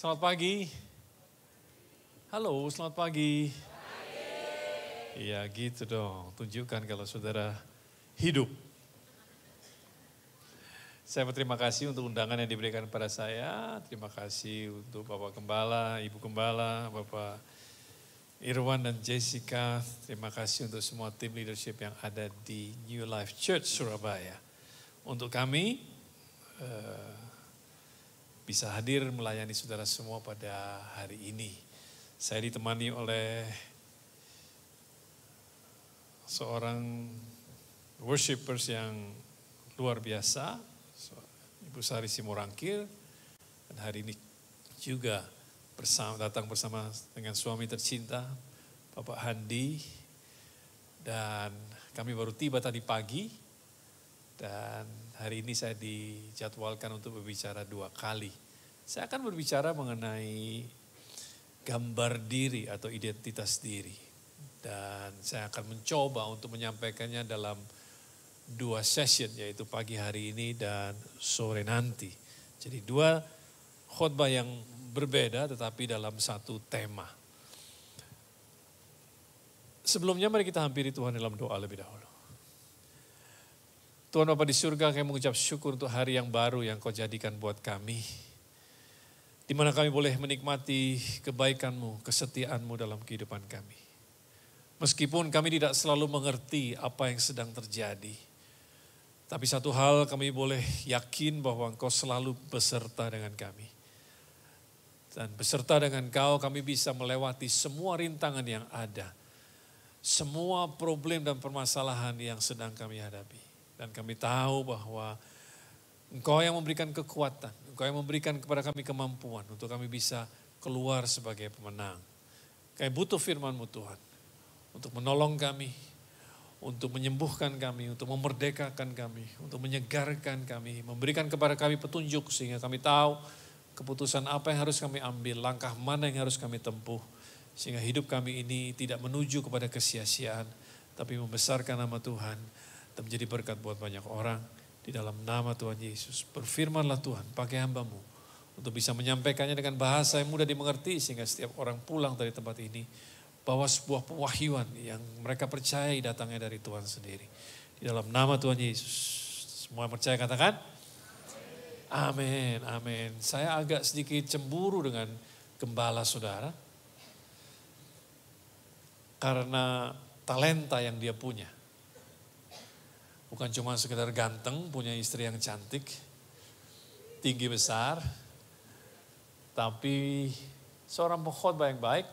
Selamat pagi. Halo, selamat pagi. Iya gitu dong, tunjukkan kalau saudara hidup. Saya berterima kasih untuk undangan yang diberikan kepada saya. Terima kasih untuk Bapak Gembala, Ibu Gembala, Bapak Irwan dan Jessica. Terima kasih untuk semua tim leadership yang ada di New Life Church Surabaya. Untuk kami bisa hadir melayani saudara semua pada hari ini. Saya ditemani oleh seorang worshipers yang luar biasa, Ibu Sari Simorangkir, dan hari ini juga datang bersama dengan suami tercinta, Bapak Handi, dan kami baru tiba tadi pagi, dan hari ini saya dijadwalkan untuk berbicara 2 kali. Saya akan berbicara mengenai gambar diri atau identitas diri. Dan saya akan mencoba untuk menyampaikannya dalam 2 session, yaitu pagi hari ini dan sore nanti. Jadi 2 khotbah yang berbeda tetapi dalam satu tema. Sebelumnya mari kita hampiri Tuhan dalam doa lebih dahulu. Tuhan Bapa di surga, kami mengucap syukur untuk hari yang baru yang Kau jadikan buat kami. Di mana kami boleh menikmati kebaikan-Mu, kesetiaan-Mu dalam kehidupan kami. Meskipun kami tidak selalu mengerti apa yang sedang terjadi. Tapi satu hal kami boleh yakin bahwa Engkau selalu beserta dengan kami. Dan beserta dengan Kau kami bisa melewati semua rintangan yang ada. Semua problem dan permasalahan yang sedang kami hadapi. Dan kami tahu bahwa Engkau yang memberikan kekuatan, Engkau yang memberikan kepada kami kemampuan untuk kami bisa keluar sebagai pemenang. Kami butuh firman-Mu Tuhan, untuk menolong kami, untuk menyembuhkan kami, untuk memerdekakan kami, untuk menyegarkan kami, memberikan kepada kami petunjuk sehingga kami tahu keputusan apa yang harus kami ambil, langkah mana yang harus kami tempuh, sehingga hidup kami ini tidak menuju kepada kesia-siaan, tapi membesarkan nama Tuhan dan menjadi berkat buat banyak orang. Di dalam nama Tuhan Yesus, berfirmanlah Tuhan, pakai hamba-Mu untuk bisa menyampaikannya dengan bahasa yang mudah dimengerti sehingga setiap orang pulang dari tempat ini bawa sebuah pewahyuan yang mereka percayai datangnya dari Tuhan sendiri. Di dalam nama Tuhan Yesus, semua percaya katakan? Amin, amin. Saya agak sedikit cemburu dengan gembala saudara karena talenta yang dia punya. Bukan cuma sekedar ganteng, punya istri yang cantik, tinggi besar, tapi seorang pengkhotbah yang baik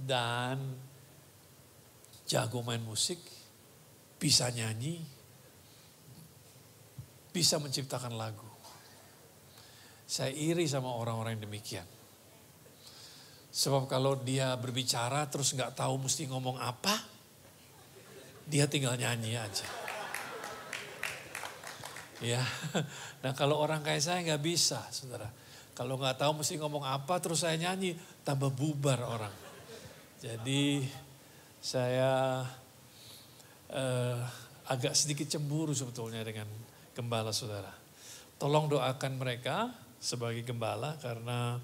dan jago main musik, bisa nyanyi, bisa menciptakan lagu. Saya iri sama orang-orang yang demikian. Sebab kalau dia berbicara terus nggak tahu mesti ngomong apa, dia tinggal nyanyi aja. Ya, nah kalau orang kayak saya nggak bisa, saudara. Kalau nggak tahu mesti ngomong apa, terus saya nyanyi, tambah bubar orang. Jadi saya agak sedikit cemburu sebetulnya dengan gembala saudara. Tolong doakan mereka sebagai gembala karena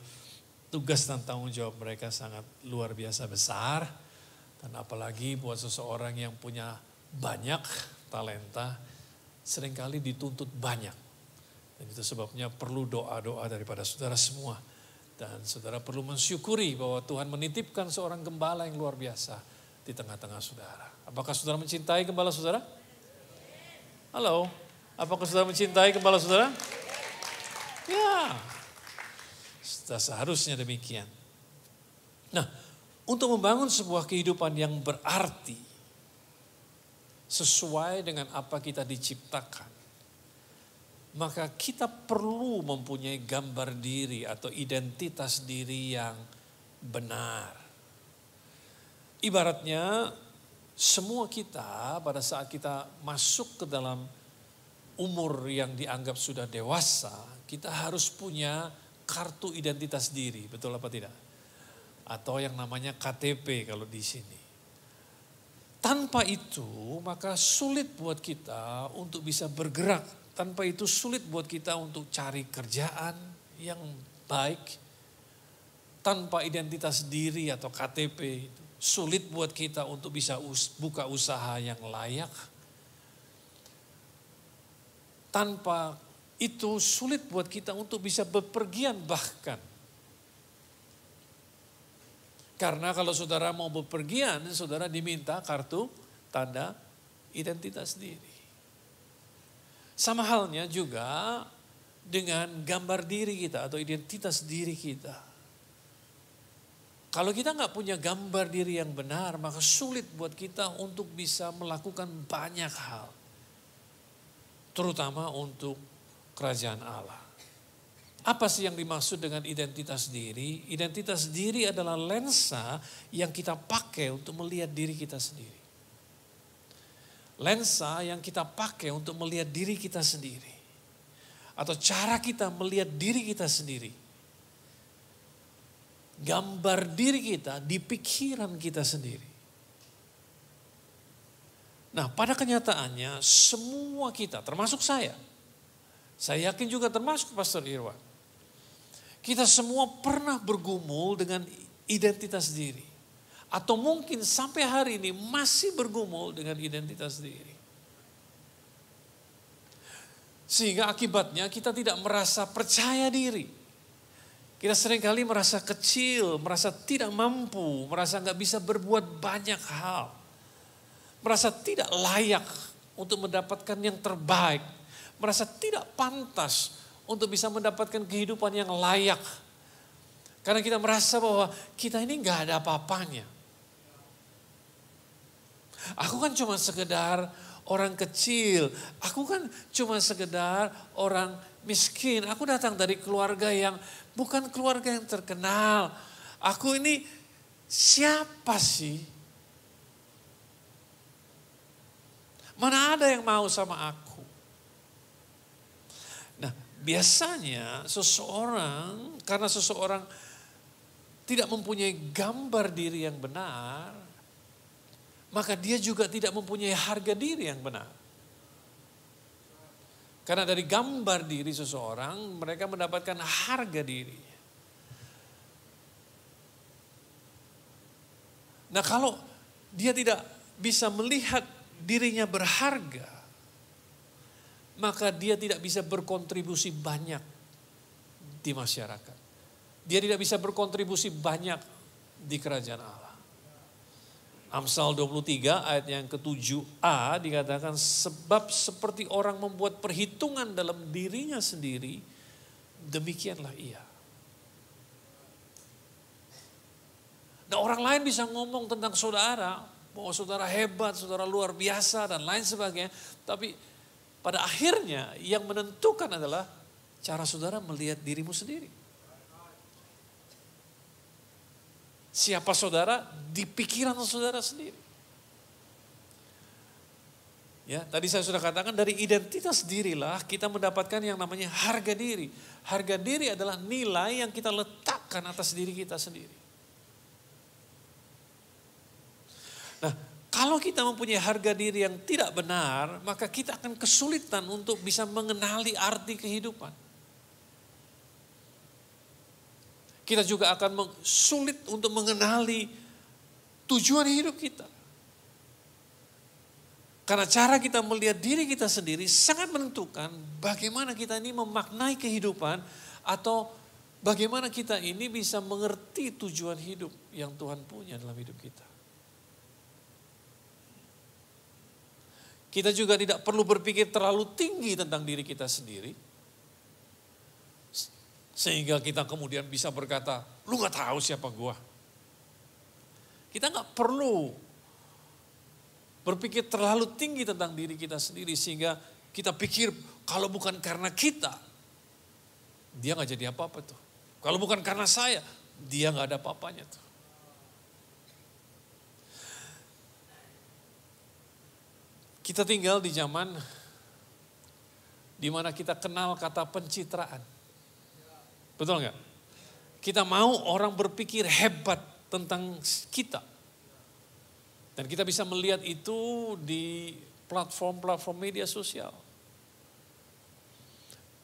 tugas dan tanggung jawab mereka sangat luar biasa besar. Dan apalagi buat seseorang yang punya banyak talenta, seringkali dituntut banyak. Dan itu sebabnya perlu doa-doa daripada saudara semua. Dan saudara perlu mensyukuri bahwa Tuhan menitipkan seorang gembala yang luar biasa di tengah-tengah saudara. Apakah saudara mencintai gembala saudara? Halo, apakah saudara mencintai gembala saudara? Ya, seharusnya demikian. Nah, untuk membangun sebuah kehidupan yang berarti, sesuai dengan apa kita diciptakan, maka kita perlu mempunyai gambar diri atau identitas diri yang benar. Ibaratnya semua kita pada saat kita masuk ke dalam umur yang dianggap sudah dewasa, kita harus punya kartu identitas diri, betul apa tidak? Atau yang namanya KTP kalau di sini. Tanpa itu maka sulit buat kita untuk bisa bergerak. Tanpa itu sulit buat kita untuk cari kerjaan yang baik, tanpa identitas diri atau KTP, sulit buat kita untuk bisa buka usaha yang layak. Tanpa itu sulit buat kita untuk bisa bepergian bahkan. Karena kalau saudara mau bepergian, saudara diminta kartu tanda identitas diri. Sama halnya juga dengan gambar diri kita atau identitas diri kita. Kalau kita nggak punya gambar diri yang benar, maka sulit buat kita untuk bisa melakukan banyak hal. Terutama untuk kerajaan Allah. Apa sih yang dimaksud dengan identitas diri? Identitas diri adalah lensa yang kita pakai untuk melihat diri kita sendiri. Lensa yang kita pakai untuk melihat diri kita sendiri. Atau cara kita melihat diri kita sendiri. Gambar diri kita di pikiran kita sendiri. Nah, pada kenyataannya semua kita, termasuk saya yakin juga termasuk Pastor Irwan. Kita semua pernah bergumul dengan identitas diri. Atau mungkin sampai hari ini masih bergumul dengan identitas diri. Sehingga akibatnya kita tidak merasa percaya diri. Kita seringkali merasa kecil, merasa tidak mampu, merasa nggak bisa berbuat banyak hal. Merasa tidak layak untuk mendapatkan yang terbaik. Merasa tidak pantas untuk bisa mendapatkan kehidupan yang layak. Karena kita merasa bahwa kita ini nggak ada apa-apanya. Aku kan cuma sekedar orang kecil. Aku kan cuma sekedar orang miskin. Aku datang dari keluarga yang bukan keluarga yang terkenal. Aku ini siapa sih? Mana ada yang mau sama aku? Nah, biasanya karena seseorang tidak mempunyai gambar diri yang benar, maka dia juga tidak mempunyai harga diri yang benar. Karena dari gambar diri seseorang, mereka mendapatkan harga diri. Nah, kalau dia tidak bisa melihat dirinya berharga, maka dia tidak bisa berkontribusi banyak di masyarakat. Dia tidak bisa berkontribusi banyak di kerajaan Allah. Amsal 23 ayat yang ke-7a dikatakan, sebab seperti orang membuat perhitungan dalam dirinya sendiri, demikianlah ia. Nah, orang lain bisa ngomong tentang saudara, bahwa saudara hebat, saudara luar biasa dan lain sebagainya. Tapi pada akhirnya yang menentukan adalah cara saudara melihat dirimu sendiri. Siapa saudara di pikiran saudara sendiri. Ya, tadi saya sudah katakan dari identitas dirilah kita mendapatkan yang namanya harga diri. Harga diri adalah nilai yang kita letakkan atas diri kita sendiri. Nah, kalau kita mempunyai harga diri yang tidak benar, maka kita akan kesulitan untuk bisa mengenali arti kehidupan. Kita juga akan sulit untuk mengenali tujuan hidup kita. Karena cara kita melihat diri kita sendiri sangat menentukan bagaimana kita ini memaknai kehidupan atau bagaimana kita ini bisa mengerti tujuan hidup yang Tuhan punya dalam hidup kita. Kita juga tidak perlu berpikir terlalu tinggi tentang diri kita sendiri. Sehingga kita kemudian bisa berkata, lu gak tahu siapa gua. Kita gak perlu berpikir terlalu tinggi tentang diri kita sendiri. Sehingga kita pikir kalau bukan karena kita, dia gak jadi apa-apa tuh. Kalau bukan karena saya, dia gak ada apa-apanya tuh. Kita tinggal di zaman di mana kita kenal kata pencitraan. Betul nggak? Kita mau orang berpikir hebat tentang kita. Dan kita bisa melihat itu di platform-platform media sosial.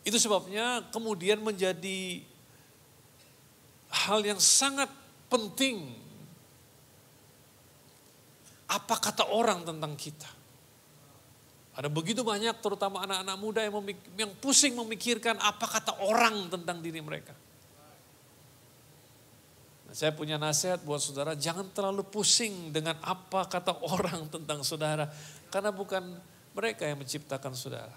Itu sebabnya kemudian menjadi hal yang sangat penting. Apa kata orang tentang kita? Ada begitu banyak terutama anak-anak muda yang pusing memikirkan apa kata orang tentang diri mereka. Nah, saya punya nasihat buat saudara, jangan terlalu pusing dengan apa kata orang tentang saudara. Karena bukan mereka yang menciptakan saudara.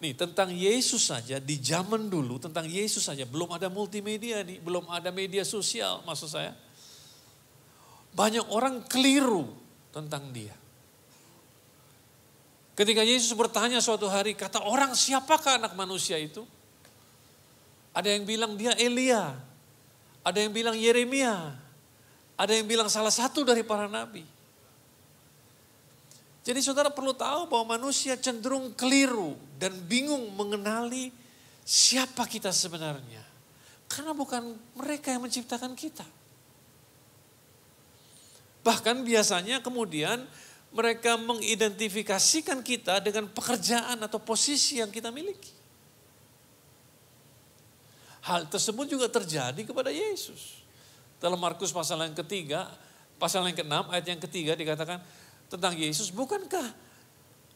Nih tentang Yesus saja, di zaman dulu tentang Yesus saja, belum ada multimedia nih, belum ada media sosial maksud saya. Banyak orang keliru tentang dia. Ketika Yesus bertanya suatu hari, kata orang siapakah anak manusia itu? Ada yang bilang dia Elia, ada yang bilang Yeremia, ada yang bilang salah satu dari para nabi. Jadi saudara perlu tahu bahwa manusia cenderung keliru dan bingung mengenali siapa kita sebenarnya. Karena bukan mereka yang menciptakan kita. Bahkan biasanya kemudian mereka mengidentifikasikan kita dengan pekerjaan atau posisi yang kita miliki. Hal tersebut juga terjadi kepada Yesus. Dalam Markus pasal yang ketiga, pasal yang ke-6 ayat yang ketiga dikatakan, tentang Yesus, bukankah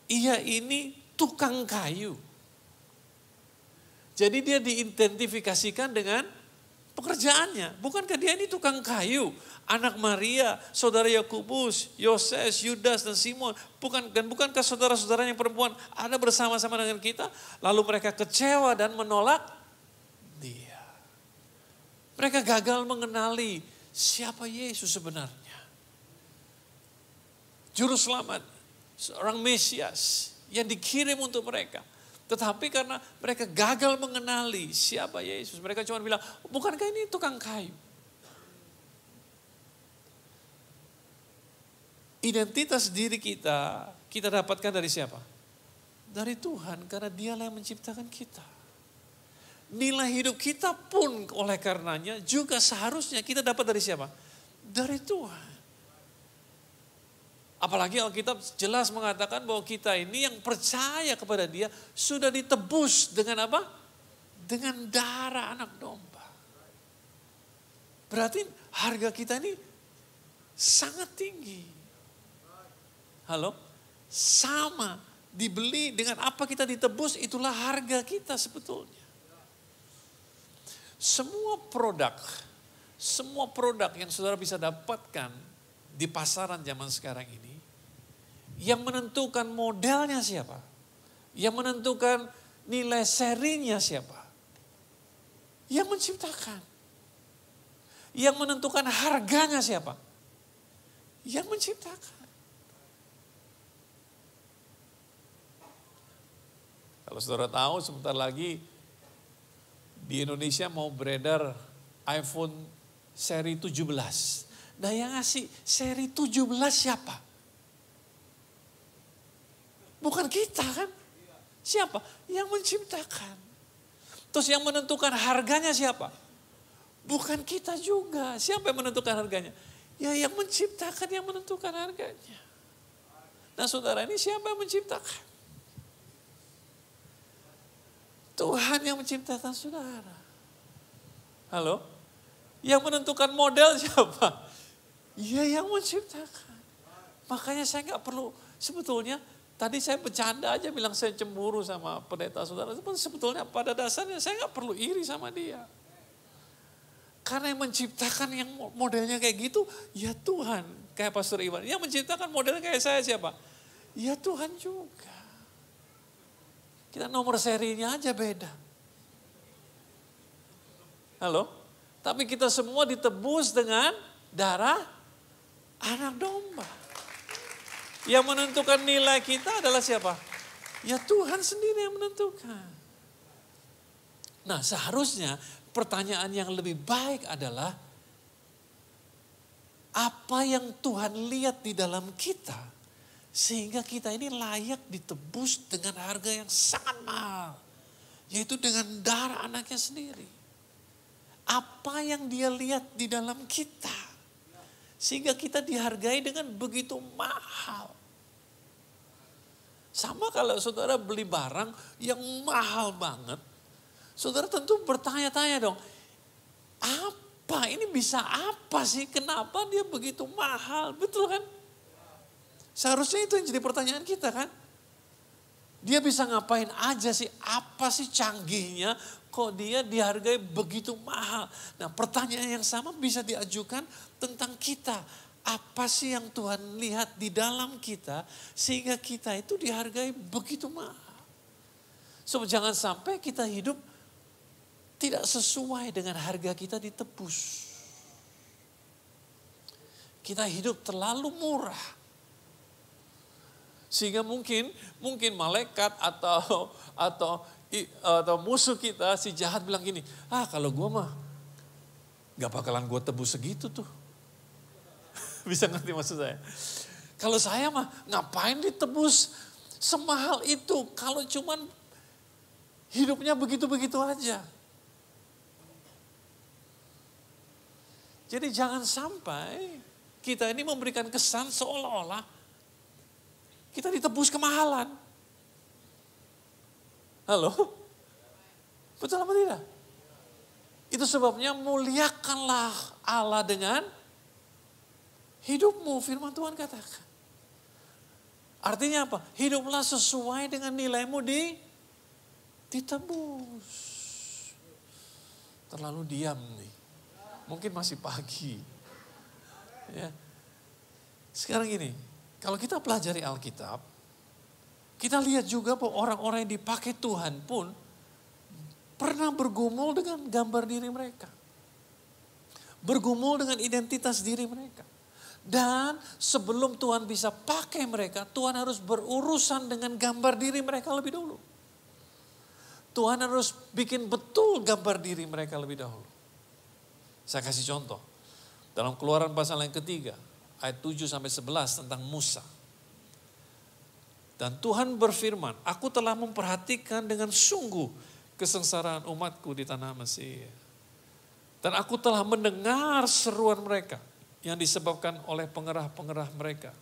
ia ini tukang kayu? Jadi dia diidentifikasikan dengan pekerjaannya. Bukankah dia ini tukang kayu? Anak Maria, saudara Yakobus, Yoses, Yudas, dan Simon. Bukankah saudara-saudara yang perempuan ada bersama-sama dengan kita? Lalu mereka kecewa dan menolak dia. Mereka gagal mengenali siapa Yesus sebenarnya. Juru selamat, seorang Mesias yang dikirim untuk mereka. Tetapi karena mereka gagal mengenali siapa Yesus, mereka cuma bilang, bukankah ini tukang kayu? Identitas diri kita dapatkan dari siapa? Dari Tuhan, karena Dialah yang menciptakan kita. Nilai hidup kita pun oleh karenanya juga seharusnya kita dapat dari siapa? Dari Tuhan. Apalagi Alkitab jelas mengatakan bahwa kita ini yang percaya kepada Dia sudah ditebus dengan apa? Dengan darah anak domba. Berarti harga kita ini sangat tinggi. Halo? Sama, dibeli dengan apa kita ditebus, itulah harga kita sebetulnya. Semua produk yang saudara bisa dapatkan di pasaran zaman sekarang ini, yang menentukan modelnya siapa? Yang menentukan nilai serinya siapa? Yang menciptakan. Yang menentukan harganya siapa? Yang menciptakan. Kalau saudara tahu sebentar lagi di Indonesia mau beredar iPhone seri 17. Nah yang ngasih seri 17 siapa? Bukan kita kan? Siapa? Yang menciptakan. Terus yang menentukan harganya siapa? Bukan kita juga. Siapa yang menentukan harganya? Ya yang menciptakan yang menentukan harganya. Nah saudara, ini siapa yang menciptakan? Tuhan yang menciptakan saudara. Halo? Yang menentukan model siapa? Ya yang menciptakan. Makanya saya nggak perlu, sebetulnya tadi saya bercanda aja bilang saya cemburu sama pendeta saudara. Sebetulnya pada dasarnya saya nggak perlu iri sama dia. Karena yang menciptakan yang modelnya kayak gitu, ya Tuhan. Kayak Pastor Iwan, yang menciptakan modelnya kayak saya siapa? Ya Tuhan juga. Kita nomor serinya aja beda. Halo? Tapi kita semua ditebus dengan darah anak domba. Yang menentukan nilai kita adalah siapa? Ya Tuhan sendiri yang menentukan. Nah seharusnya pertanyaan yang lebih baik adalah, apa yang Tuhan lihat di dalam kita sehingga kita ini layak ditebus dengan harga yang sangat mahal, yaitu dengan darah anaknya sendiri. Apa yang Dia lihat di dalam kita sehingga kita dihargai dengan begitu mahal. Sama kalau saudara beli barang yang mahal banget, Saudara tentu bertanya-tanya dong, apa ini bisa apa sih? Kenapa dia begitu mahal? Betul kan? Seharusnya itu yang jadi pertanyaan kita kan? Dia bisa ngapain aja sih? Apa sih canggihnya? Kok dia dihargai begitu mahal? Nah, pertanyaan yang sama bisa diajukan tentang kita. Apa sih yang Tuhan lihat di dalam kita sehingga kita itu dihargai begitu mahal? So, jangan sampai kita hidup tidak sesuai dengan harga kita ditebus. Kita hidup terlalu murah. Sehingga mungkin malaikat atau musuh kita si jahat bilang gini, kalau gue mah gak bakalan gue tebus segitu tuh. Bisa ngerti maksud saya? Kalau saya mah ngapain ditebus semahal itu kalau cuman hidupnya begitu-begitu aja. Jadi jangan sampai kita ini memberikan kesan seolah-olah kita ditebus kemahalan. Halo? Betul apa tidak? Itu sebabnya muliakanlah Allah dengan hidupmu, firman Tuhan katakan. Artinya apa? Hiduplah sesuai dengan nilaimu ditebus. Terlalu diam nih. Mungkin masih pagi. Ya. Sekarang gini, kalau kita pelajari Alkitab, kita lihat juga bahwa orang-orang yang dipakai Tuhan pun pernah bergumul dengan gambar diri mereka. Bergumul dengan identitas diri mereka. Dan sebelum Tuhan bisa pakai mereka, Tuhan harus berurusan dengan gambar diri mereka lebih dahulu. Tuhan harus bikin betul gambar diri mereka lebih dahulu. Saya kasih contoh. Dalam Keluaran pasal yang ketiga, ayat 7-11 tentang Musa. Dan Tuhan berfirman, aku telah memperhatikan dengan sungguh kesengsaraan umatku di tanah Mesir. Dan aku telah mendengar seruan mereka yang disebabkan oleh pengerah-pengerah mereka.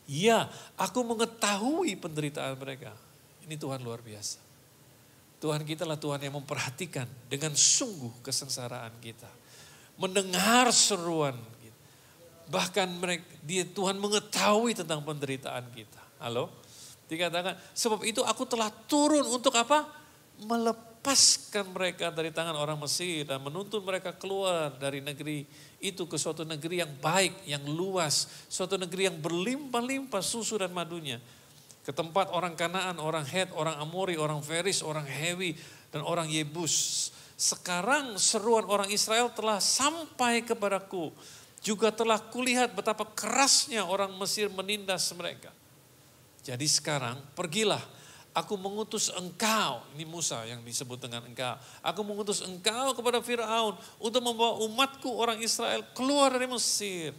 Ya, aku mengetahui penderitaan mereka. Ini Tuhan luar biasa. Tuhan kita lah Tuhan yang memperhatikan dengan sungguh kesengsaraan kita. Mendengar seruan kita. Bahkan Tuhan mengetahui tentang penderitaan kita. Halo? Dikatakan, sebab itu aku telah turun untuk apa? Melepaskan mereka dari tangan orang Mesir dan menuntun mereka keluar dari negeri itu ke suatu negeri yang baik, yang luas. Suatu negeri yang berlimpah-limpah susu dan madunya. Ke tempat orang Kanaan, orang Het, orang Amori, orang Feris, orang Hewi, dan orang Yebus. Sekarang seruan orang Israel telah sampai kepadaku. Juga telah kulihat betapa kerasnya orang Mesir menindas mereka. Jadi sekarang pergilah, aku mengutus engkau, ini Musa yang disebut dengan engkau. Aku mengutus engkau kepada Firaun untuk membawa umatku orang Israel keluar dari Mesir.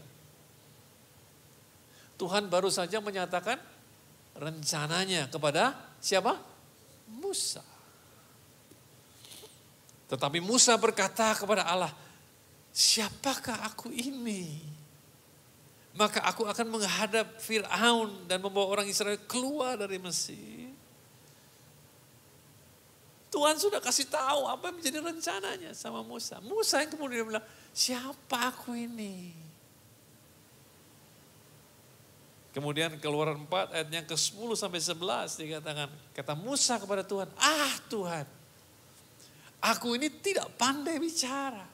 Tuhan baru saja menyatakan rencananya kepada siapa? Musa. Tetapi Musa berkata kepada Allah, siapakah aku ini? Maka aku akan menghadap Firaun dan membawa orang Israel keluar dari Mesir. Tuhan sudah kasih tahu apa yang menjadi rencananya sama Musa. Musa yang kemudian bilang, siapa aku ini? Kemudian Keluaran 4 ayat yang ke-10-11 dikatakan, kata Musa kepada Tuhan, Tuhan, aku ini tidak pandai bicara.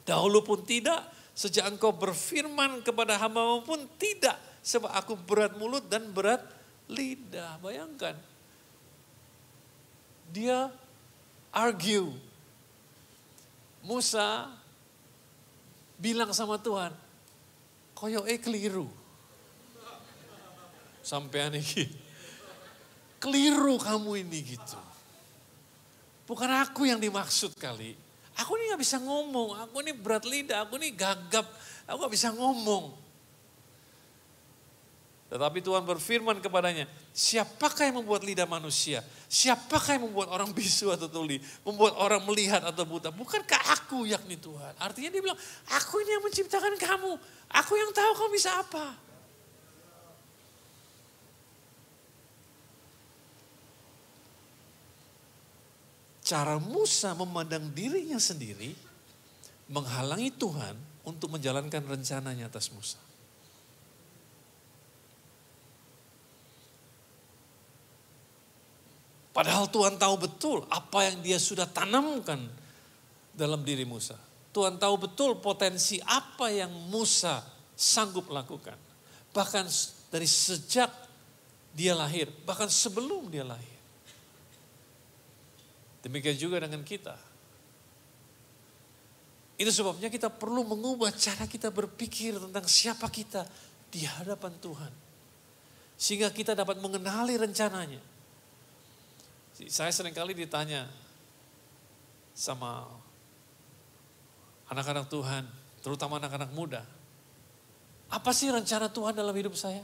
Dahulu pun tidak, sejak engkau berfirman kepada hamba-mu pun tidak. Sebab aku berat mulut dan berat lidah. Bayangkan, dia argue. Musa bilang sama Tuhan, koyoke keliru. Sampai aneh keliru kamu ini gitu. Bukan aku yang dimaksud kali. Aku ini gak bisa ngomong, aku ini berat lidah, aku ini gagap, aku gak bisa ngomong. Tetapi Tuhan berfirman kepadanya, siapakah yang membuat lidah manusia? Siapakah yang membuat orang bisu atau tuli? Membuat orang melihat atau buta? Bukankah aku yakni Tuhan? Artinya dia bilang, aku ini yang menciptakan kamu. Aku yang tahu kamu bisa apa. cara Musa memandang dirinya sendiri menghalangi Tuhan untuk menjalankan rencananya atas Musa. Padahal Tuhan tahu betul apa yang dia sudah tanamkan dalam diri Musa. Tuhan tahu betul potensi apa yang Musa sanggup lakukan. Bahkan dari sejak dia lahir, bahkan sebelum dia lahir. Demikian juga dengan kita. Itu sebabnya kita perlu mengubah cara kita berpikir tentang siapa kita di hadapan Tuhan. Sehingga kita dapat mengenali rencananya. Saya seringkali ditanya sama anak-anak Tuhan, terutama anak-anak muda. Apa sih rencana Tuhan dalam hidup saya?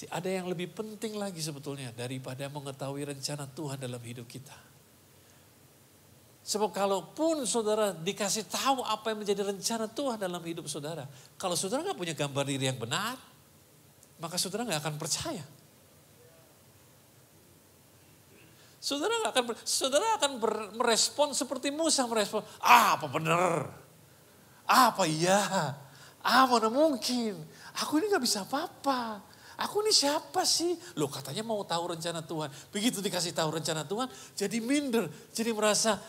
Ada yang lebih penting lagi sebetulnya daripada mengetahui rencana Tuhan dalam hidup kita. Sebab kalaupun saudara dikasih tahu apa yang menjadi rencana Tuhan dalam hidup saudara. Kalau saudara gak punya gambar diri yang benar, maka saudara gak akan percaya. Saudara akan merespon seperti Musa merespon. Apa benar? Apa iya? Mana mungkin? Aku ini gak bisa apa-apa. Aku ini siapa sih? Loh katanya mau tahu rencana Tuhan. Begitu dikasih tahu rencana Tuhan, jadi minder. Jadi merasa,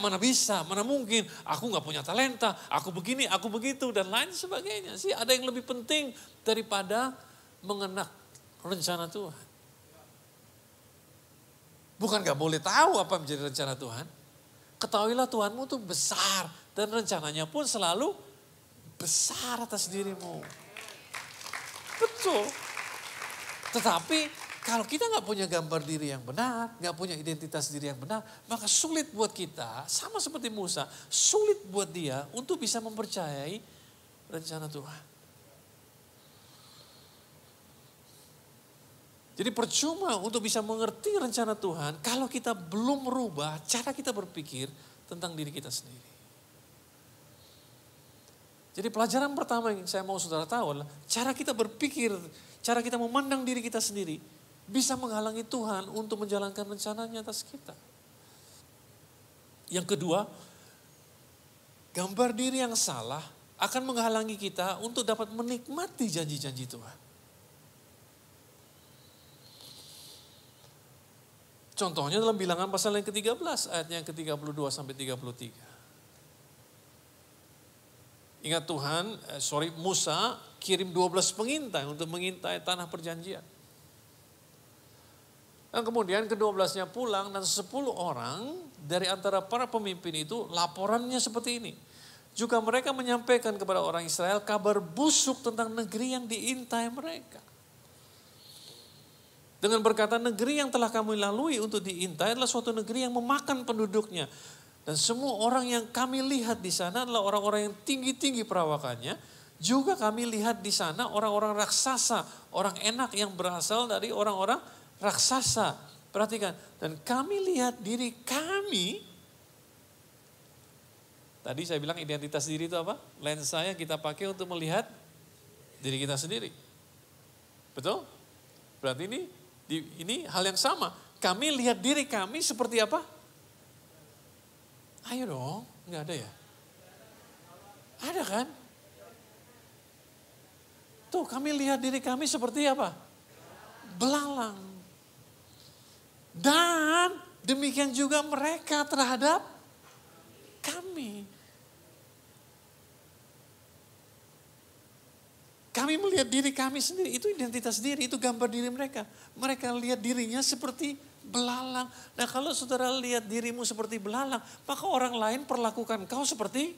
mana bisa, mana mungkin. Aku gak punya talenta, aku begini, aku begitu, dan lain sebagainya. Ada yang lebih penting daripada mengenak rencana Tuhan. Bukan gak boleh tahu apa menjadi rencana Tuhan. Ketahuilah Tuhanmu itu besar. Dan rencananya pun selalu besar atas dirimu. Betul. Tetapi kalau kita gak punya gambar diri yang benar, gak punya identitas diri yang benar, maka sulit buat kita, sama seperti Musa, sulit buat dia untuk bisa mempercayai rencana Tuhan. Jadi percuma untuk bisa mengerti rencana Tuhan kalau kita belum merubah cara kita berpikir tentang diri kita sendiri. Jadi pelajaran pertama yang saya mau saudara tahu adalah cara kita berpikir, cara kita memandang diri kita sendiri bisa menghalangi Tuhan untuk menjalankan rencananya atas kita. Yang kedua, gambar diri yang salah akan menghalangi kita untuk dapat menikmati janji-janji Tuhan. Contohnya dalam Bilangan pasal yang ke-13 ayatnya yang ke-32 sampai 33. Ingat Musa kirim 12 pengintai untuk mengintai tanah perjanjian. Dan kemudian ke-12-nya pulang dan 10 orang dari antara para pemimpin itu laporannya seperti ini. Juga mereka menyampaikan kepada orang Israel kabar busuk tentang negeri yang diintai mereka. Dengan berkata negeri yang telah kami lalui untuk diintai adalah suatu negeri yang memakan penduduknya. Dan semua orang yang kami lihat di sana adalah orang-orang yang tinggi-tinggi perawakannya. Juga kami lihat di sana orang-orang raksasa, orang enak yang berasal dari orang-orang raksasa. Perhatikan, dan kami lihat diri kami. Tadi saya bilang identitas diri itu apa? Lensa yang kita pakai untuk melihat diri kita sendiri. Betul? Berarti ini hal yang sama. Kami lihat diri kami seperti apa? Ayo dong, nggak ada ya? Ada kan? Tuh kami lihat diri kami seperti apa? Belalang. Dan demikian juga mereka terhadap kami. Kami melihat diri kami sendiri, itu identitas diri, itu gambar diri mereka. Mereka lihat dirinya seperti belalang. Nah kalau saudara lihat dirimu seperti belalang, maka orang lain perlakukan kau seperti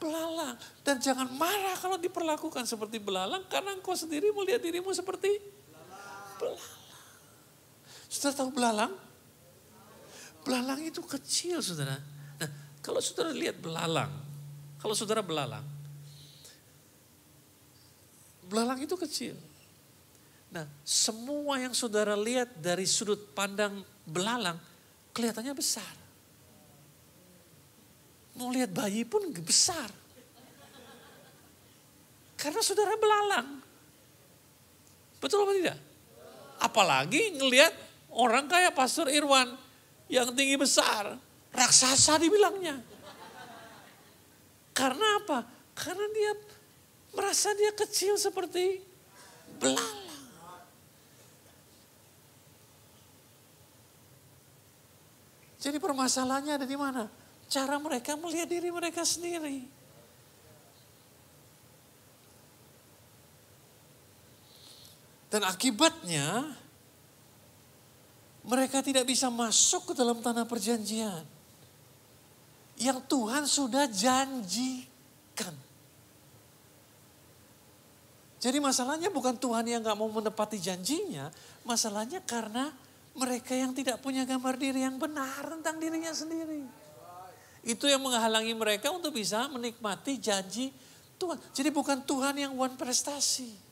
belalang. Dan jangan marah kalau diperlakukan seperti belalang, karena engkau sendiri melihat dirimu seperti belalang. Saudara tahu belalang? Belalang itu kecil saudara. Nah kalau saudara lihat belalang, belalang itu kecil. Nah, semua yang saudara lihat dari sudut pandang belalang, kelihatannya besar. Mau lihat bayi pun besar. Karena saudara belalang. Betul apa tidak? Apalagi ngelihat Orang kayak Pastor Irwan yang tinggi besar, raksasa dibilangnya. Karena apa? Karena dia merasa dia kecil seperti belalang. Jadi permasalahannya ada di mana? Cara mereka melihat diri mereka sendiri. Dan akibatnya mereka tidak bisa masuk ke dalam tanah perjanjian yang Tuhan sudah janjikan. Jadi masalahnya bukan Tuhan yang gak mau menepati janjinya, masalahnya karena mereka yang tidak punya gambar diri yang benar tentang dirinya sendiri. Itu yang menghalangi mereka untuk bisa menikmati janji Tuhan. Jadi bukan Tuhan yang want prestasi.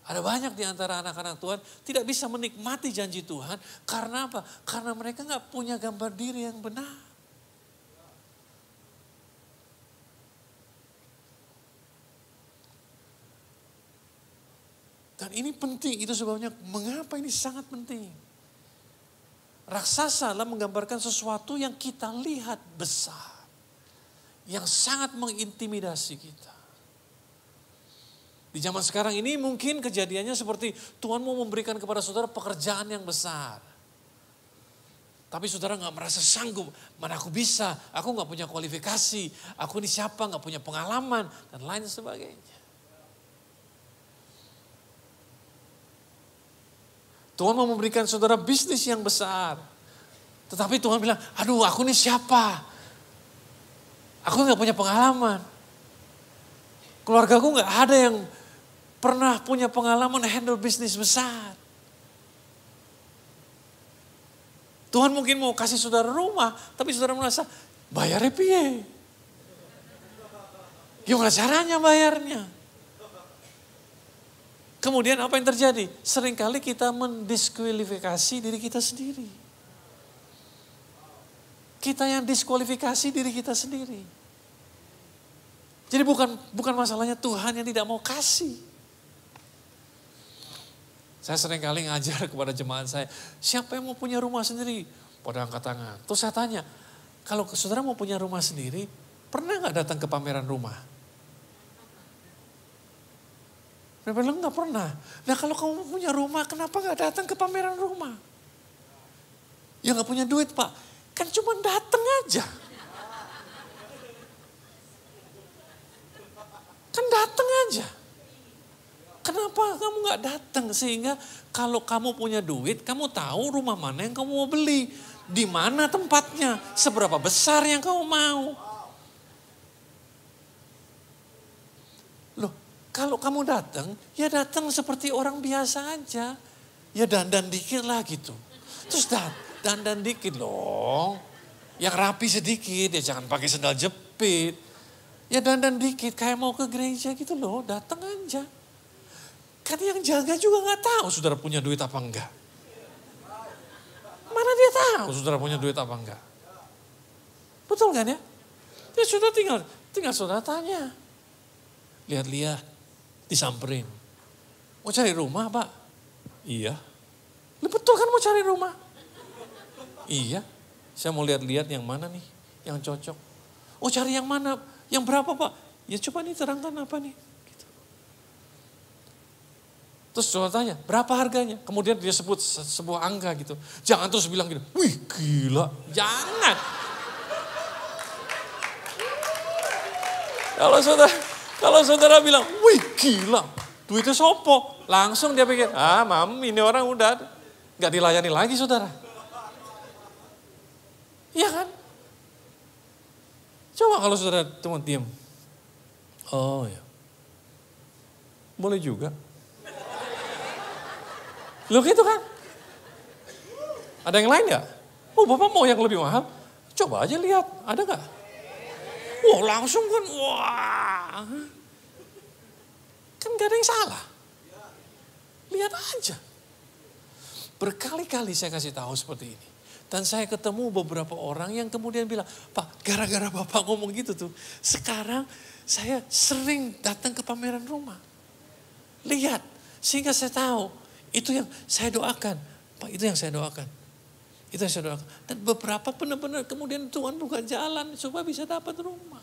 Ada banyak di antara anak-anak Tuhan tidak bisa menikmati janji Tuhan. Karena apa? Karena mereka gak punya gambar diri yang benar. Dan ini penting, itu sebabnya mengapa ini sangat penting. Raksasa adalah menggambarkan sesuatu yang kita lihat besar. Yang sangat mengintimidasi kita. Di zaman sekarang ini mungkin kejadiannya seperti Tuhan mau memberikan kepada saudara pekerjaan yang besar. Tapi saudara gak merasa sanggup, mana aku bisa, aku gak punya kualifikasi, aku ini siapa, gak punya pengalaman, dan lain sebagainya. Tuhan mau memberikan saudara bisnis yang besar. Tetapi Tuhan bilang, aduh aku ini siapa? Aku gak punya pengalaman. Keluargaku gak ada yang pernah punya pengalaman handle bisnis besar. Tuhan mungkin mau kasih saudara rumah, tapi saudara merasa, bayarnya piye? Gimana caranya bayarnya? Kemudian apa yang terjadi? Seringkali kita mendiskualifikasi diri kita sendiri. Kita yang diskualifikasi diri kita sendiri. Jadi bukan masalahnya Tuhan yang tidak mau kasih. Saya seringkali ngajar kepada jemaat saya, siapa yang mau punya rumah sendiri? Pada angkat tangan. Terus saya tanya, kalau saudara mau punya rumah sendiri, pernah gak datang ke pameran rumah? Mereka bilang gak pernah. Nah kalau kamu punya rumah, kenapa gak datang ke pameran rumah? Ya gak punya duit Pak, kan cuma datang aja. Kan datang aja. Kenapa kamu gak datang? Sehingga kalau kamu punya duit, kamu tahu rumah mana yang kamu mau beli. Di mana tempatnya, seberapa besar yang kamu mau. Loh, kalau kamu datang, ya datang seperti orang biasa aja. Ya dandan dikit lah gitu. Terus dandan dikit loh. Yang rapi sedikit, ya jangan pakai sandal jepit. Ya dandan dikit, kayak mau ke gereja gitu loh, datang aja. Kan yang jaga juga gak tahu saudara punya duit apa enggak. Mana dia tahu saudara punya duit apa enggak. Betul kan ya? Ya sudah tinggal saudara tanya. Lihat-lihat, disamperin. Mau cari rumah Pak? Iya. Betul kan mau cari rumah? Iya. Saya mau lihat-lihat yang mana nih, yang cocok. Oh cari yang mana? Yang berapa Pak? Ya coba nih terangkan apa nih. Gitu. Terus saudara tanya, berapa harganya? Kemudian dia sebut sebuah angka gitu. Jangan terus bilang gitu, wih gila. Jangan. Kalau saudara bilang, wih gila. Duitnya sopo. Langsung dia pikir, ini orang udah gak dilayani lagi saudara. Iya kan? Coba kalau saudara cuma diam. Oh ya. Boleh juga. Loh gitu kan? Ada yang lain gak? Oh Bapak mau yang lebih mahal? Coba aja lihat, ada gak? Wah langsung kan, wah. Kan gak ada yang salah. Lihat aja. Berkali-kali saya kasih tahu seperti ini. Dan saya ketemu beberapa orang yang kemudian bilang, Pak gara-gara Bapak ngomong gitu tuh, sekarang saya sering datang ke pameran rumah. Lihat, Sehingga saya tahu, itu yang saya doakan. Pak, itu yang saya doakan. Itu yang saya doakan. Dan beberapa benar-benar kemudian Tuhan buka jalan supaya bisa dapat rumah.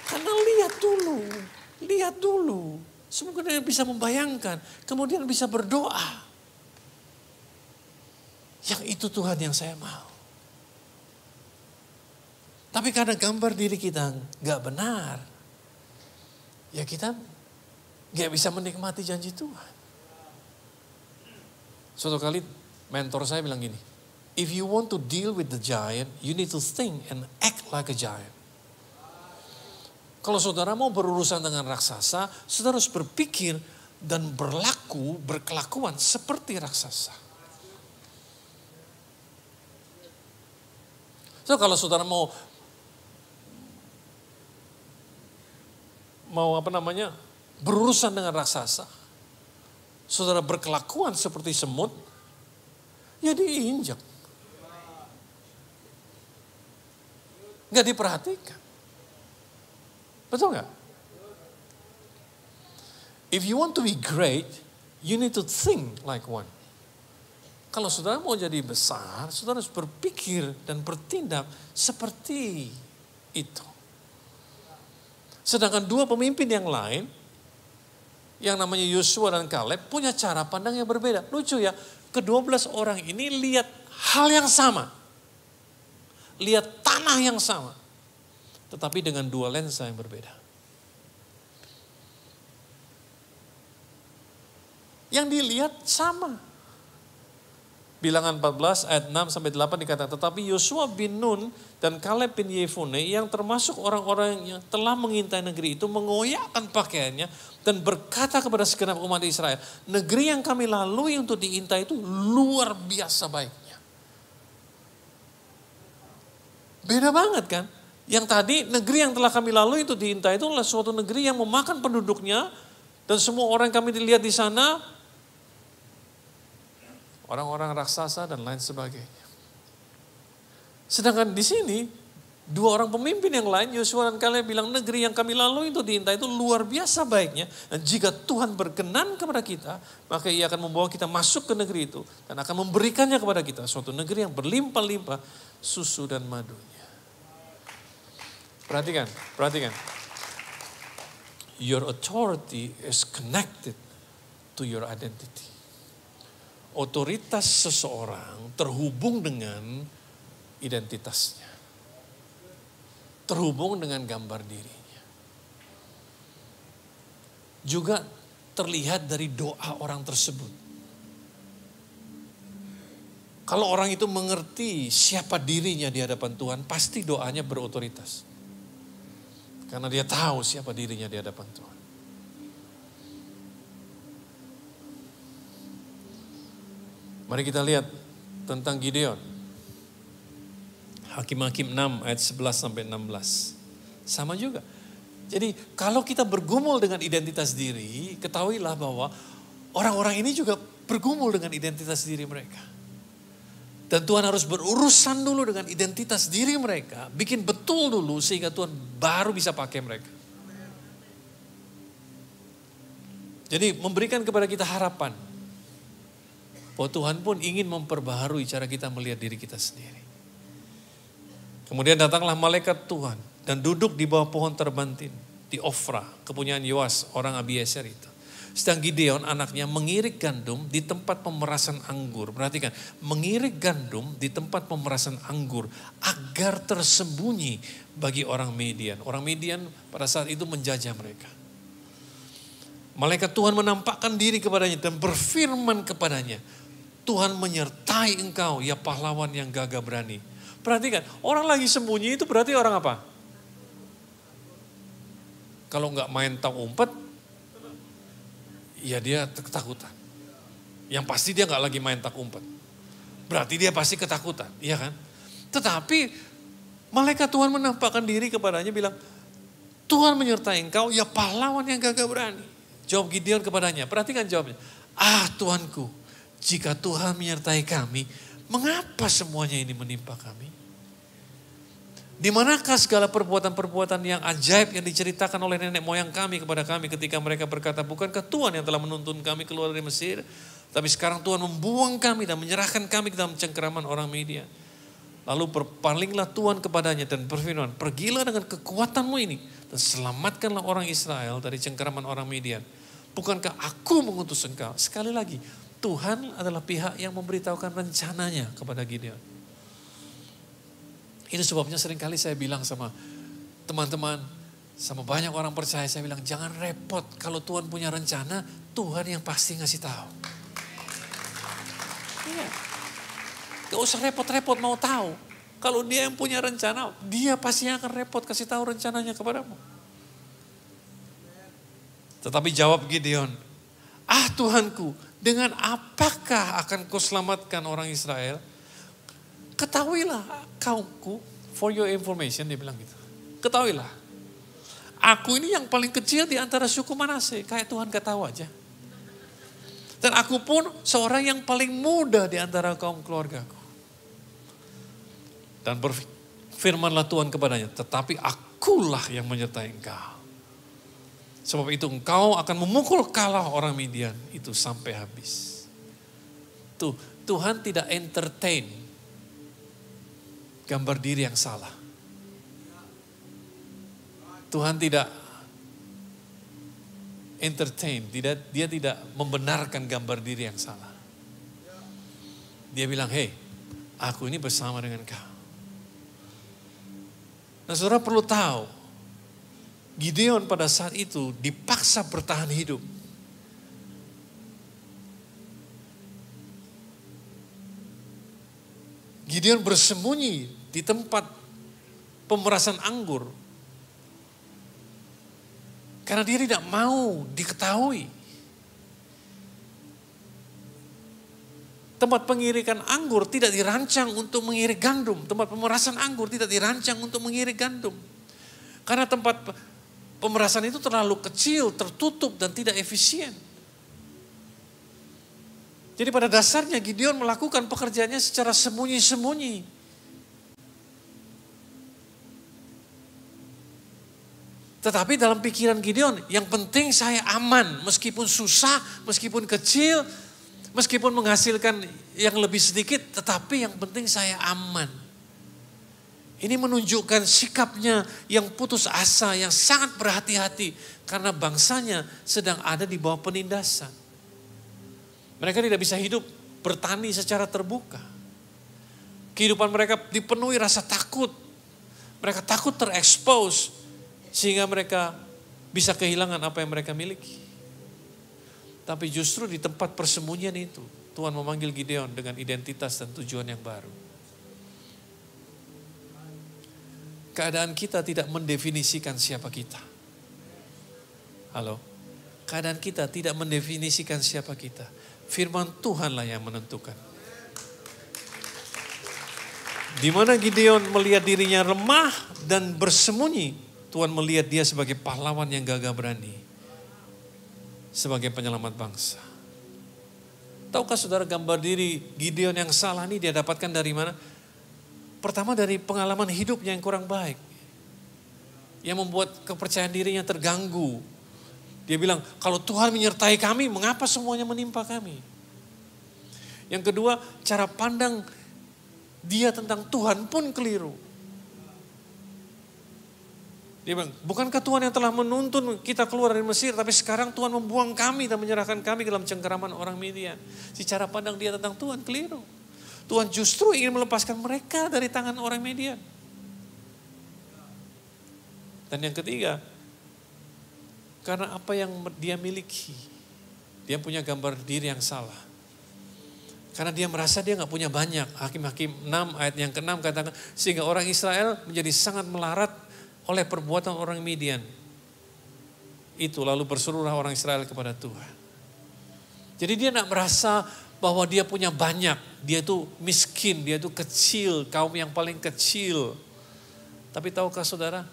Karena lihat dulu. Semoga kalian bisa membayangkan, kemudian bisa berdoa. Yang itu Tuhan yang saya mau. Tapi karena gambar diri kita gak benar, ya kita gak bisa menikmati janji Tuhan. Suatu kali mentor saya bilang gini, if you want to deal with the giant, you need to think and act like a giant. Kalau saudara mau berurusan dengan raksasa, saudara harus berpikir dan berkelakuan seperti raksasa. So kalau saudara mau berurusan dengan raksasa, saudara berkelakuan seperti semut, ya diinjak. Nggak diperhatikan. Betul nggak? If you want to be great, you need to think like one. Kalau saudara mau jadi besar, saudara harus berpikir dan bertindak seperti itu. Sedangkan dua pemimpin yang lain, yang namanya Yosua dan Kaleb, punya cara pandang yang berbeda. Lucu ya, ke-12 orang ini lihat hal yang sama. Lihat tanah yang sama. Tetapi dengan dua lensa yang berbeda. Yang dilihat sama. Bilangan 14 ayat 6 sampai 8 dikatakan, tetapi Yosua bin Nun dan Kaleb bin Yefune yang termasuk orang-orang yang telah mengintai negeri itu mengoyakkan pakaiannya dan berkata kepada segenap umat Israel, negeri yang kami lalui untuk diintai itu luar biasa baiknya. Beda banget kan? Yang tadi negeri yang telah kami lalui itu diintai itu adalah suatu negeri yang memakan penduduknya dan semua orang yang kami dilihat di sana orang-orang raksasa dan lain sebagainya. Sedangkan di sini dua orang pemimpin yang lain, Yosua dan Kaleb bilang negeri yang kami lalui itu diintai itu luar biasa baiknya. Dan jika Tuhan berkenan kepada kita, maka Ia akan membawa kita masuk ke negeri itu dan akan memberikannya kepada kita suatu negeri yang berlimpah-limpah susu dan madunya. Perhatikan. Your authority is connected to your identity. Otoritas seseorang terhubung dengan identitasnya. Terhubung dengan gambar dirinya. Juga terlihat dari doa orang tersebut. Kalau orang itu mengerti siapa dirinya di hadapan Tuhan, pasti doanya berotoritas. Karena dia tahu siapa dirinya di hadapan Tuhan. Mari kita lihat tentang Gideon. Hakim-Hakim 6 ayat 11 sampai 16. Sama juga. Jadi kalau kita bergumul dengan identitas diri, ketahuilah bahwa orang-orang ini juga bergumul dengan identitas diri mereka. Dan Tuhan harus berurusan dulu dengan identitas diri mereka. Bikin betul dulu sehingga Tuhan baru bisa pakai mereka. Jadi memberikan kepada kita harapan. Bahwa Tuhan pun ingin memperbaharui cara kita melihat diri kita sendiri. Kemudian datanglah malaikat Tuhan. Dan duduk di bawah pohon terbantin. Di Ofra, kepunyaan Yoas, orang Abiezer itu. Sedang Gideon anaknya mengirik gandum di tempat pemerasan anggur. Perhatikan, mengirik gandum di tempat pemerasan anggur agar tersembunyi bagi orang Midian. Orang Midian pada saat itu menjajah mereka. Malaikat Tuhan menampakkan diri kepadanya dan berfirman kepadanya, Tuhan menyertai engkau ya pahlawan yang gagah berani. Perhatikan, orang lagi sembunyi itu berarti orang apa? Kalau nggak main tak umpet, ya dia ketakutan. Yang pasti dia nggak lagi main tak umpet. Berarti dia pasti ketakutan, iya kan? Tetapi malaikat Tuhan menampakkan diri kepadanya bilang, Tuhan menyertai engkau, ya pahlawan yang gagah berani. Jawab Gideon kepadanya, perhatikan jawabnya. Tuanku, jika Tuhan menyertai kami, mengapa semuanya ini menimpa kami? Di manakah segala perbuatan-perbuatan yang ajaib yang diceritakan oleh nenek moyang kami kepada kami ketika mereka berkata, bukankah Tuhan yang telah menuntun kami keluar dari Mesir? Tapi sekarang Tuhan membuang kami dan menyerahkan kami ke dalam cengkeraman orang Midian. Lalu berpalinglah Tuhan kepadanya dan berfirman, pergilah dengan kekuatanmu ini dan selamatkanlah orang Israel dari cengkeraman orang Midian. Bukankah aku mengutus engkau? Sekali lagi, Tuhan adalah pihak yang memberitahukan rencananya kepada Gideon. Ini sebabnya seringkali saya bilang sama teman-teman, sama banyak orang percaya, saya bilang jangan repot. Kalau Tuhan punya rencana, Tuhan yang pasti ngasih tahu. Iya. Gak usah repot-repot mau tahu. Kalau dia yang punya rencana, dia pasti akan repot kasih tahu rencananya kepadamu. Tetapi jawab Gideon, Tuhanku, dengan apakah akan kau selamatkan orang Israel? Ketahuilah kaumku, for your information, dia bilang gitu. Ketahuilah, aku ini yang paling kecil di antara suku Manase, kayak Tuhan gak tahu aja. Dan aku pun seorang yang paling muda di antara kaum keluargaku. Dan berfirmanlah Tuhan kepadanya, tetapi akulah yang menyertai engkau. Sebab itu engkau akan memukul kalah orang Midian itu sampai habis. Tuh, Tuhan tidak entertain gambar diri yang salah. Tuhan tidak entertain, dia tidak membenarkan gambar diri yang salah. Dia bilang, hey, aku ini bersama dengan kau. Nah, saudara perlu tahu, Gideon pada saat itu dipaksa bertahan hidup. Gideon bersembunyi di tempat pemerasan anggur. Karena dia tidak mau diketahui. Tempat pengirikan anggur tidak dirancang untuk mengirik gandum. Tempat pemerasan anggur tidak dirancang untuk mengirik gandum. Karena tempat pemerasan itu terlalu kecil, tertutup dan tidak efisien. Jadi pada dasarnya Gideon melakukan pekerjaannya secara sembunyi-sembunyi. Tetapi dalam pikiran Gideon, yang penting saya aman. Meskipun susah, meskipun kecil, meskipun menghasilkan yang lebih sedikit, tetapi yang penting saya aman. Ini menunjukkan sikapnya yang putus asa, yang sangat berhati-hati. Karena bangsanya sedang ada di bawah penindasan. Mereka tidak bisa hidup bertani secara terbuka. Kehidupan mereka dipenuhi rasa takut. Mereka takut terekspos. Sehingga mereka bisa kehilangan apa yang mereka miliki. Tapi justru di tempat persembunyian itu, Tuhan memanggil Gideon dengan identitas dan tujuan yang baru. Keadaan kita tidak mendefinisikan siapa kita. Halo? Keadaan kita tidak mendefinisikan siapa kita. Firman Tuhanlah yang menentukan. Di mana Gideon melihat dirinya lemah dan bersembunyi, Tuhan melihat dia sebagai pahlawan yang gagah berani. Sebagai penyelamat bangsa. Tahukah saudara gambar diri Gideon yang salah ini dia dapatkan dari mana? Pertama dari pengalaman hidupnya yang kurang baik. Yang membuat kepercayaan dirinya terganggu. Dia bilang, kalau Tuhan menyertai kami, mengapa semuanya menimpa kami? Yang kedua, cara pandang dia tentang Tuhan pun keliru. Dia bilang, bukankah Tuhan yang telah menuntun kita keluar dari Mesir, tapi sekarang Tuhan membuang kami dan menyerahkan kami ke dalam cengkeraman orang Midian. Si cara pandang dia tentang Tuhan keliru. Tuhan justru ingin melepaskan mereka dari tangan orang Midian. Dan yang ketiga, karena apa yang dia miliki, dia punya gambar diri yang salah. Karena dia merasa dia gak punya banyak. Hakim-Hakim 6 ayat yang ke-6 katakan, sehingga orang Israel menjadi sangat melarat oleh perbuatan orang Midian. Itu lalu berserulah orang Israel kepada Tuhan. Jadi dia tidak merasa bahwa dia punya banyak. Dia itu miskin, dia itu kecil, kaum yang paling kecil. Tapi tahukah saudara?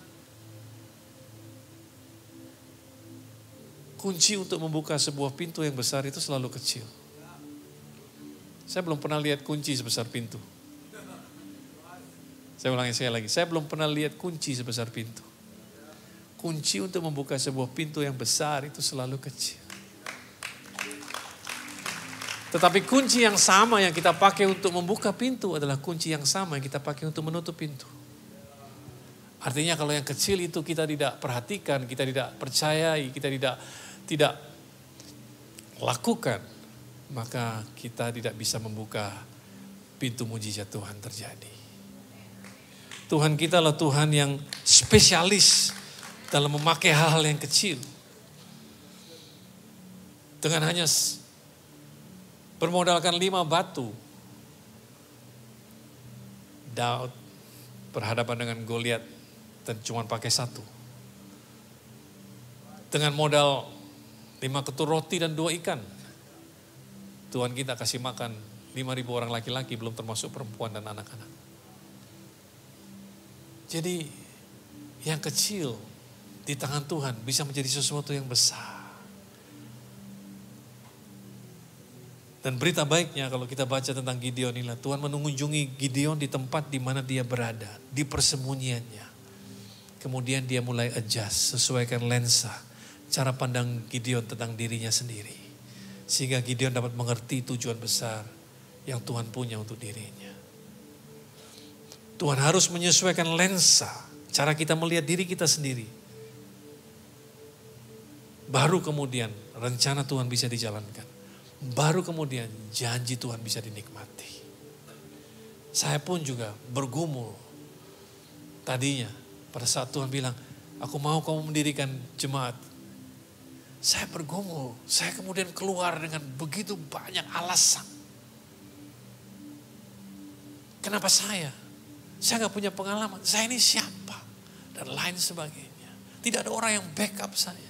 Kunci untuk membuka sebuah pintu yang besar itu selalu kecil. Saya belum pernah lihat kunci sebesar pintu. Saya ulangi sekali lagi, saya belum pernah lihat kunci sebesar pintu. Kunci untuk membuka sebuah pintu yang besar itu selalu kecil. Tetapi kunci yang sama yang kita pakai untuk membuka pintu adalah kunci yang sama yang kita pakai untuk menutup pintu. Artinya kalau yang kecil itu kita tidak perhatikan, kita tidak percayai, kita tidak lakukan, maka kita tidak bisa membuka pintu mujizat Tuhan terjadi. Tuhan kita adalah Tuhan yang spesialis dalam memakai hal-hal yang kecil. Dengan hanya bermodalkan 5 batu, Daud berhadapan dengan Goliat dan cuma pakai 1. Dengan modal 5 ketur roti dan 2 ikan, Tuhan kita kasih makan 5.000 orang laki-laki, belum termasuk perempuan dan anak-anak. Jadi yang kecil di tangan Tuhan bisa menjadi sesuatu yang besar. Dan berita baiknya kalau kita baca tentang Gideon inilah, Tuhan mengunjungi Gideon di tempat di mana dia berada, di persembunyiannya. Kemudian dia mulai adjust, sesuaikan lensa, cara pandang Gideon tentang dirinya sendiri. Sehingga Gideon dapat mengerti tujuan besar yang Tuhan punya untuk dirinya. Tuhan harus menyesuaikan lensa, cara kita melihat diri kita sendiri. Baru kemudian rencana Tuhan bisa dijalankan. Baru kemudian janji Tuhan bisa dinikmati. Saya pun juga bergumul. Tadinya pada saat Tuhan bilang, aku mau kamu mendirikan jemaat. Saya bergumul. Saya kemudian keluar dengan begitu banyak alasan. Kenapa saya? Saya gak punya pengalaman. Saya ini siapa? Dan lain sebagainya. Tidak ada orang yang backup saya.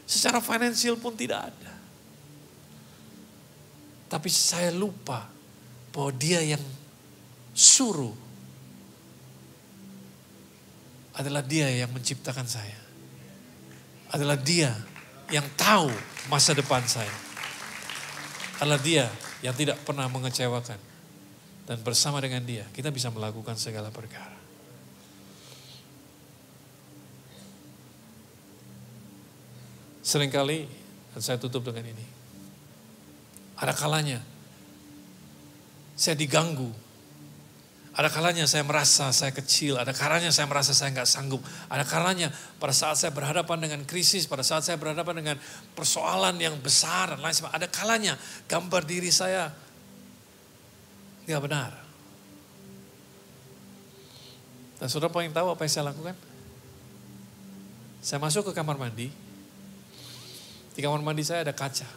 Secara finansial pun tidak ada. Tapi saya lupa bahwa dia yang suruh adalah dia yang menciptakan saya. Adalah dia yang tahu masa depan saya. Adalah dia yang tidak pernah mengecewakan. Dan bersama dengan dia kita bisa melakukan segala perkara. Seringkali, dan saya tutup dengan ini. Ada kalanya saya diganggu. Ada kalanya saya merasa saya kecil. Ada kalanya saya merasa saya nggak sanggup. Ada kalanya pada saat saya berhadapan dengan krisis. Pada saat saya berhadapan dengan persoalan yang besar dan lain sebagainya. Ada kalanya gambar diri saya nggak benar. Dan saudara paling tahu apa yang saya lakukan? Saya masuk ke kamar mandi. Di kamar mandi saya ada kaca.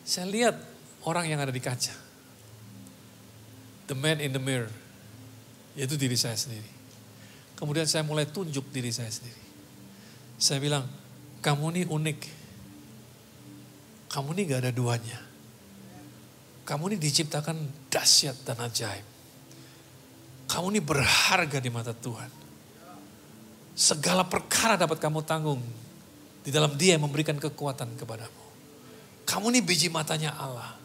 Saya lihat orang yang ada di kaca. The man in the mirror. Yaitu diri saya sendiri. Kemudian saya mulai tunjuk diri saya sendiri. Saya bilang, kamu ini unik. Kamu ini gak ada duanya. Kamu ini diciptakan dahsyat dan ajaib. Kamu ini berharga di mata Tuhan. Segala perkara dapat kamu tanggung. Di dalam Dia yang memberikan kekuatan kepadamu. Kamu ini biji matanya Allah.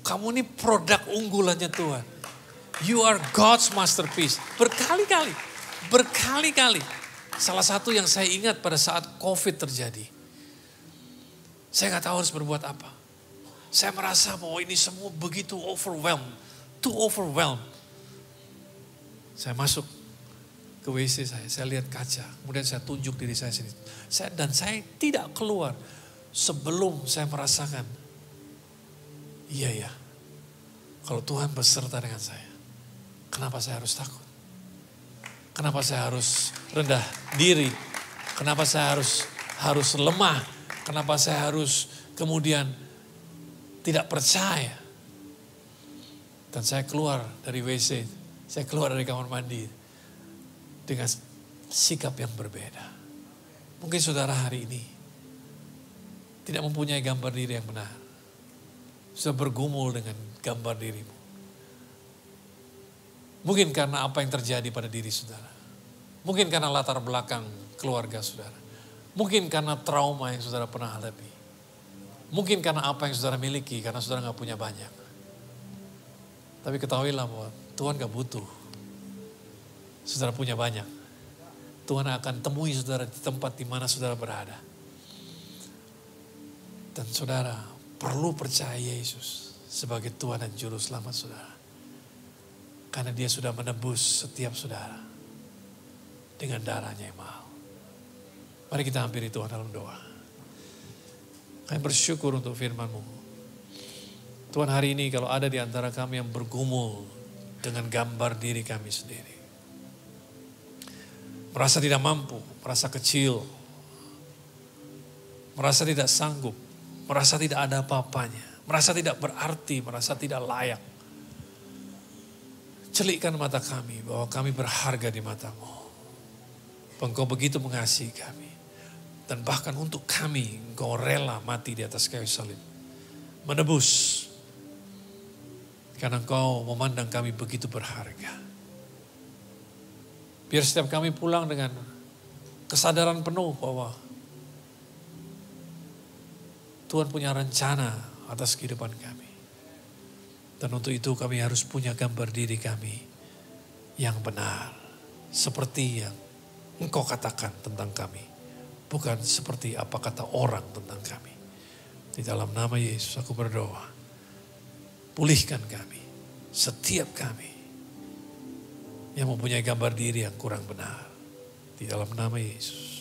Kamu ini produk unggulannya Tuhan. You are God's masterpiece. Berkali-kali. Salah satu yang saya ingat pada saat COVID terjadi. Saya gak tahu harus berbuat apa. Saya merasa bahwa ini semua begitu overwhelmed. Too overwhelmed. Saya masuk ke WC saya lihat kaca. Kemudian saya tunjuk diri saya sendiri. Dan saya tidak keluar. Sebelum saya merasakan, iya ya, kalau Tuhan beserta dengan saya, kenapa saya harus takut? Kenapa saya harus rendah diri? Kenapa saya harus lemah? Kenapa saya harus kemudian tidak percaya? Dan saya keluar dari WC, saya keluar dari kamar mandi dengan sikap yang berbeda. Mungkin saudara hari ini tidak mempunyai gambar diri yang benar. Sudah bergumul dengan gambar dirimu. Mungkin karena apa yang terjadi pada diri saudara. Mungkin karena latar belakang keluarga saudara. Mungkin karena trauma yang saudara pernah hadapi. Mungkin karena apa yang saudara miliki, karena saudara gak punya banyak. Tapi ketahuilah bahwa Tuhan gak butuh. Saudara punya banyak. Tuhan akan temui saudara di tempat di mana saudara berada. Dan saudara perlu percaya Yesus sebagai Tuhan dan Juru Selamat saudara. Karena Dia sudah menebus setiap saudara dengan darahnya yang mahal. Mari kita hampiri Tuhan dalam doa. Kami bersyukur untuk firman-Mu. Tuhan, hari ini kalau ada di antara kami yang bergumul dengan gambar diri kami sendiri. Merasa tidak mampu, merasa kecil, merasa tidak sanggup, merasa tidak ada apa-apanya, merasa tidak berarti, merasa tidak layak. Celikkan mata kami bahwa kami berharga di mata-Mu. Engkau begitu mengasihi kami. Dan bahkan untuk kami, Engkau rela mati di atas kayu salib. Menebus. Karena Engkau memandang kami begitu berharga. Biar setiap kami pulang dengan kesadaran penuh bahwa Tuhan punya rencana atas kehidupan kami. Dan untuk itu kami harus punya gambar diri kami yang benar. Seperti yang Engkau katakan tentang kami. Bukan seperti apa kata orang tentang kami. Di dalam nama Yesus aku berdoa. Pulihkan kami. Setiap kami yang mempunyai gambar diri yang kurang benar. Di dalam nama Yesus.